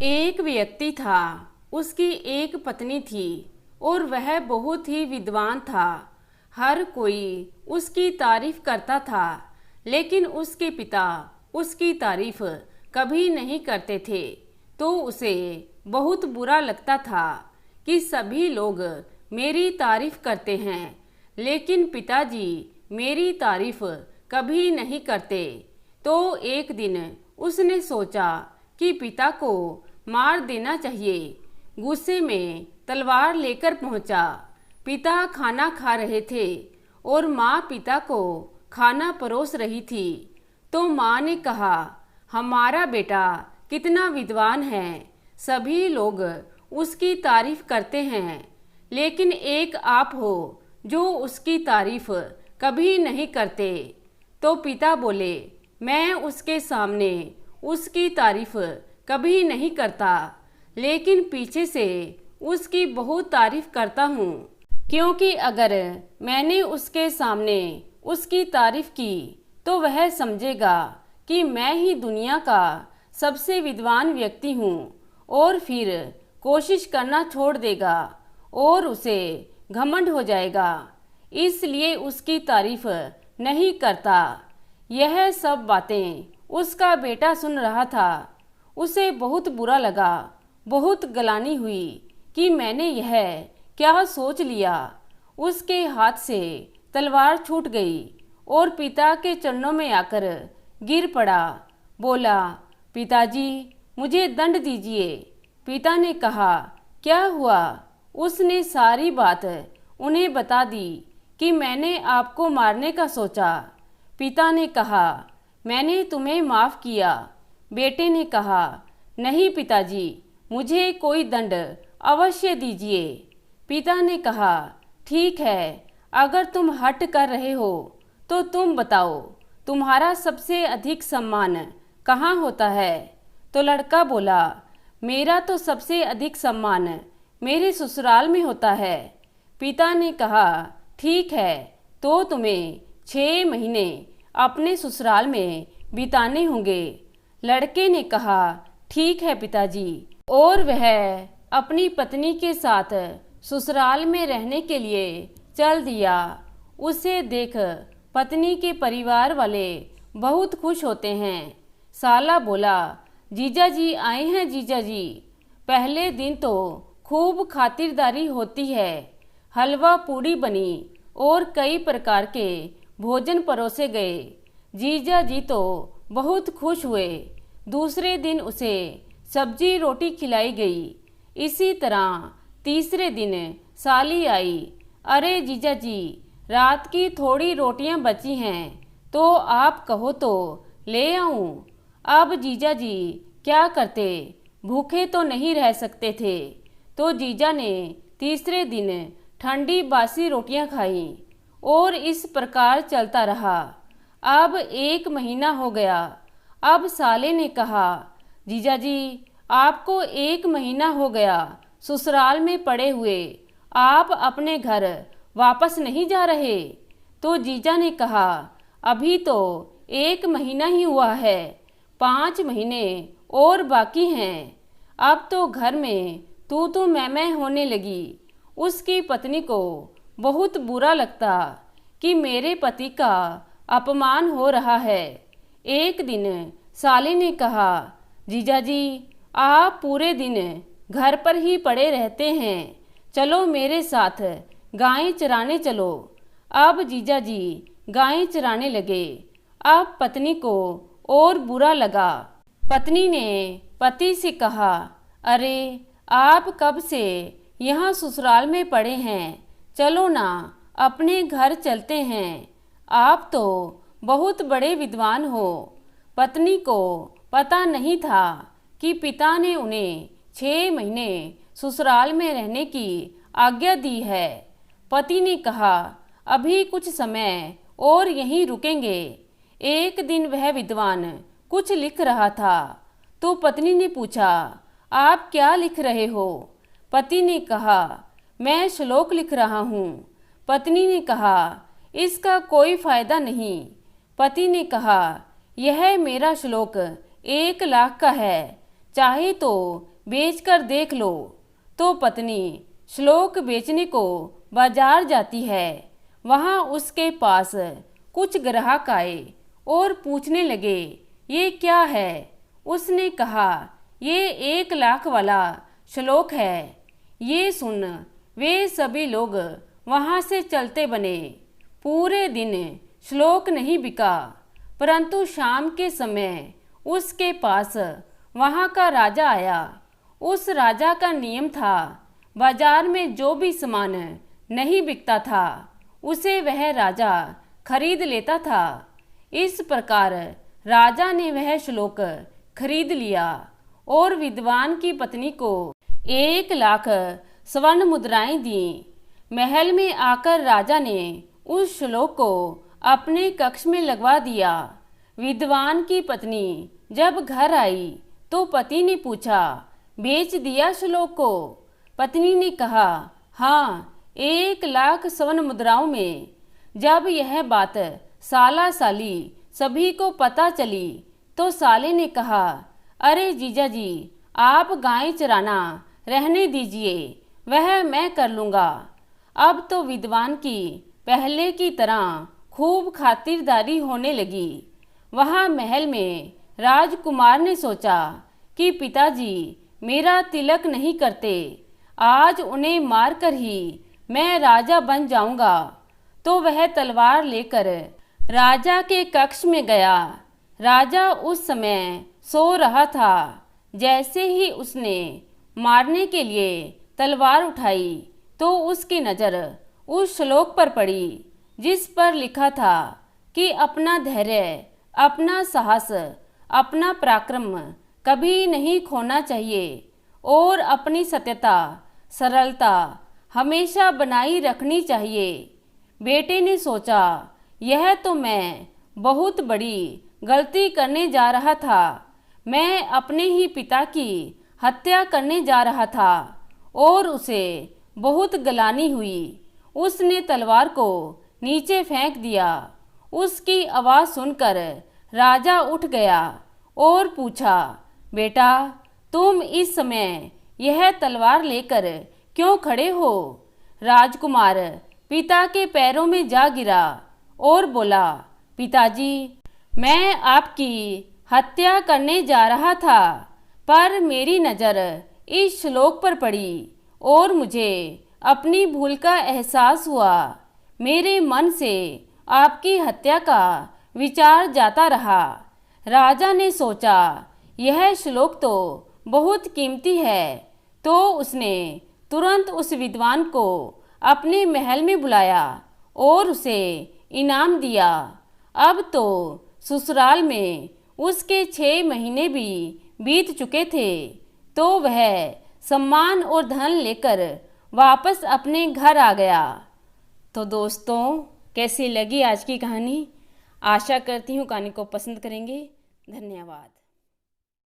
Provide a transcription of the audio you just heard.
एक व्यक्ति था, उसकी एक पत्नी थी और वह बहुत ही विद्वान था। हर कोई उसकी तारीफ करता था, लेकिन उसके पिता उसकी तारीफ कभी नहीं करते थे। तो उसे बहुत बुरा लगता था कि सभी लोग मेरी तारीफ करते हैं, लेकिन पिताजी मेरी तारीफ कभी नहीं करते। तो एक दिन उसने सोचा कि पिता को मार देना चाहिए। गुस्से में तलवार लेकर पहुंचा। पिता खाना खा रहे थे और माँ पिता को खाना परोस रही थी। तो माँ ने कहा, हमारा बेटा कितना विद्वान है, सभी लोग उसकी तारीफ करते हैं, लेकिन एक आप हो जो उसकी तारीफ कभी नहीं करते। तो पिता बोले, मैं उसके सामने उसकी तारीफ कभी नहीं करता, लेकिन पीछे से उसकी बहुत तारीफ करता हूँ, क्योंकि अगर मैंने उसके सामने उसकी तारीफ की तो वह समझेगा कि मैं ही दुनिया का सबसे विद्वान व्यक्ति हूँ और फिर कोशिश करना छोड़ देगा और उसे घमंड हो जाएगा, इसलिए उसकी तारीफ नहीं करता। यह सब बातें उसका बेटा सुन रहा था। उसे बहुत बुरा लगा, बहुत गलानी हुई कि मैंने यह क्या सोच लिया। उसके हाथ से तलवार छूट गई और पिता के चरणों में आकर गिर पड़ा। बोला, पिताजी मुझे दंड दीजिए। पिता ने कहा, क्या हुआ? उसने सारी बात उन्हें बता दी कि मैंने आपको मारने का सोचा। पिता ने कहा, मैंने तुम्हें माफ़ किया। बेटे ने कहा, नहीं पिताजी, मुझे कोई दंड अवश्य दीजिए। पिता ने कहा, ठीक है, अगर तुम हट कर रहे हो तो तुम बताओ, तुम्हारा सबसे अधिक सम्मान कहाँ होता है? तो लड़का बोला, मेरा तो सबसे अधिक सम्मान मेरे ससुराल में होता है। पिता ने कहा, ठीक है, तो तुम्हें 6 महीने अपने ससुराल में बिताने होंगे। लड़के ने कहा, ठीक है पिताजी, और वह अपनी पत्नी के साथ ससुराल में रहने के लिए चल दिया। उसे देख पत्नी के परिवार वाले बहुत खुश होते हैं। साला बोला, जीजा जी आए हैं जीजा जी। पहले दिन तो खूब खातिरदारी होती है। हलवा पूड़ी बनी और कई प्रकार के भोजन परोसे गए। जीजा जी तो बहुत खुश हुए। दूसरे दिन उसे सब्जी रोटी खिलाई गई। इसी तरह तीसरे दिन साली आई। अरे जीजा जी, रात की थोड़ी रोटियां बची हैं, तो आप कहो तो ले आऊं। अब जीजा जी क्या करते, भूखे तो नहीं रह सकते थे। तो जीजा ने तीसरे दिन ठंडी बासी रोटियां खाई और इस प्रकार चलता रहा। अब 1 महीना हो गया। अब साले ने कहा, जीजा जी, आपको 1 महीना हो गया ससुराल में पड़े हुए, आप अपने घर वापस नहीं जा रहे? तो जीजा ने कहा, अभी तो 1 महीना ही हुआ है, 5 महीने और बाकी हैं। अब तो घर में तू मैं होने लगी। उसकी पत्नी को बहुत बुरा लगता कि मेरे पति का अपमान हो रहा है। एक दिन साली ने कहा, जीजा जी, आप पूरे दिन घर पर ही पड़े रहते हैं, चलो मेरे साथ गायें चराने चलो। अब जीजा जी गायें चराने लगे। अब पत्नी को और बुरा लगा। पत्नी ने पति से कहा, अरे आप कब से यहाँ ससुराल में पड़े हैं, चलो ना अपने घर चलते हैं, आप तो बहुत बड़े विद्वान हो। पत्नी को पता नहीं था कि पिता ने उन्हें 6 महीने ससुराल में रहने की आज्ञा दी है। पति ने कहा, अभी कुछ समय और यहीं रुकेंगे। एक दिन वह विद्वान कुछ लिख रहा था, तो पत्नी ने पूछा, आप क्या लिख रहे हो? पति ने कहा, मैं श्लोक लिख रहा हूँ। पत्नी ने कहा, इसका कोई फायदा नहीं। पति ने कहा, यह मेरा श्लोक 1 लाख का है, चाहे तो बेचकर देख लो। तो पत्नी श्लोक बेचने को बाजार जाती है। वहाँ उसके पास कुछ ग्राहक आए और पूछने लगे, ये क्या है? उसने कहा, ये 1 लाख वाला श्लोक है। ये सुन वे सभी लोग वहाँ से चलते बने। पूरे दिन श्लोक नहीं बिका, परंतु शाम के समय उसके पास वहाँ का राजा आया। उस राजा का नियम था, बाजार में जो भी सामान नहीं बिकता था उसे वह राजा खरीद लेता था। इस प्रकार राजा ने वह श्लोक खरीद लिया और विद्वान की पत्नी को 1 लाख स्वर्ण मुद्राएं दी। महल में आकर राजा ने उस श्लोक को अपने कक्ष में लगवा दिया। विद्वान की पत्नी जब घर आई तो पति ने पूछा, बेच दिया श्लोक को? पत्नी ने कहा, हाँ, 1 लाख स्वर्ण मुद्राओं में। जब यह बात साला साली सभी को पता चली तो साले ने कहा, अरे जीजा जी, आप गाय चराना रहने दीजिए, वह मैं कर लूँगा। अब तो विद्वान की पहले की तरह खूब खातिरदारी होने लगी। वहाँ महल में राजकुमार ने सोचा कि पिताजी मेरा तिलक नहीं करते, आज उन्हें मारकर ही मैं राजा बन जाऊंगा। तो वह तलवार लेकर राजा के कक्ष में गया। राजा उस समय सो रहा था। जैसे ही उसने मारने के लिए तलवार उठाई तो उसकी नज़र उस श्लोक पर पड़ी जिस पर लिखा था कि अपना धैर्य, अपना साहस, अपना पराक्रम कभी नहीं खोना चाहिए और अपनी सत्यता, सरलता हमेशा बनाई रखनी चाहिए। बेटे ने सोचा, यह तो मैं बहुत बड़ी गलती करने जा रहा था। मैं अपने ही पिता की हत्या करने जा रहा था और उसे बहुत गलानी हुई। उसने तलवार को नीचे फेंक दिया। उसकी आवाज़ सुनकर राजा उठ गया और पूछा, बेटा, तुम इस समय यह तलवार लेकर क्यों खड़े हो? राजकुमार पिता के पैरों में जा गिरा और बोला, पिताजी, मैं आपकी हत्या करने जा रहा था, पर मेरी नज़र इस श्लोक पर पड़ी और मुझे अपनी भूल का एहसास हुआ। मेरे मन से आपकी हत्या का विचार जाता रहा। राजा ने सोचा, यह श्लोक तो बहुत कीमती है, तो उसने तुरंत उस विद्वान को अपने महल में बुलाया और उसे इनाम दिया। अब तो ससुराल में उसके 6 महीने भी बीत चुके थे, तो वह सम्मान और धन लेकर वापस अपने घर आ गया। तो दोस्तों, कैसी लगी आज की कहानी? आशा करती हूँ कहानी को पसंद करेंगे। धन्यवाद।